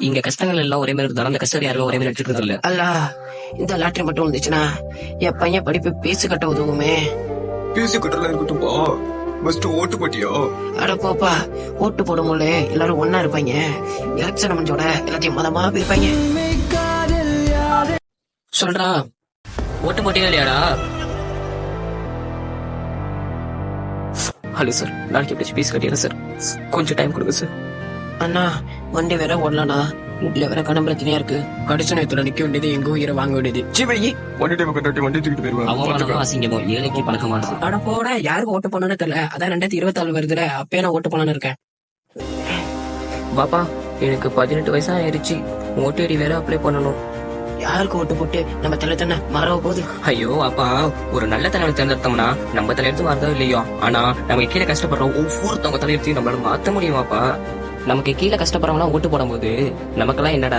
இங்க கஷ்டங்கள் எல்லாம் ஒரே மாதிரி இருந்தாலும் அந்த கஷ்டம் யாரும் ஒரே மாதிரி எடுத்துக்கிறது இல்ல. அல்ல, இந்த லாட்டரி மட்டும் வந்துச்சுன்னா என் பையன் படிப்பு பேசு கட்ட உதவுமே. பேசி கட்டலாம் இருக்கட்டும்பா. ஃபர்ஸ்ட் ஓட்டு போட்டியா? அட போப்பா, ஓட்டு போடும்போது எல்லாரும் ஒன்னா இருப்பாங்க. எலெக்ஷன் முடிஞ்சோட எல்லாத்தையும் மதமா பிரிப்பாங்க. சொல்றா, ஓட்டு போட்டியா இல்லையாடா? ஹலோ சார், நாளைக்கு எப்படி பீஸ் கட்டிடுறேன் சார், கொஞ்சம் டைம் கொடுங்க சார். அண்ணா, வண்டி வேற ஓடலாம்ண்ணா. வீட்டுல வேற கடன் பிரச்சனையா இருக்கு. கடைசி நேரத்துல நிக்க வேண்டியது, எங்க உயிரை வாங்க வேண்டியது. சீவழி வண்டி டைம் கட்டாட்டி வண்டி தூக்கிட்டு போயிருவேன். அவமானமா அசிங்கமோ ஏழைக்கு பழக்கமானது. அட போட, யாருக்கு ஓட்டு போனோன்னு தெரியல. அதான் 2024 வருதுல, அப்பயே நான் ஓட்டு போலான்னு இருக்கேன். பாப்பா, எனக்கு 18 வயசா ஆயிருச்சு, ஓட்டேடி வேற அப்ளை பண்ணணும். யாருக்கு ஓட்டு போட்டு நம்ம தலை தானே மறவ போகுது. ஐயோ அப்பா, ஒரு நல்ல தலைவனை தேர்ந்தெடுத்தோம்னா நம்ம தலையெடுத்து மாறதோ இல்லையோ, ஆனா நம்ம கீழே கஷ்டப்படுறோம் ஒவ்வொருத்தவங்க தலையெடுத்தையும் நம்மளால மாத்த முடியுமாப்பா? நமக்கு கீழே கஷ்டப்படுறவங்க ஓட்டு போடும் போது நமக்கெல்லாம் என்னடா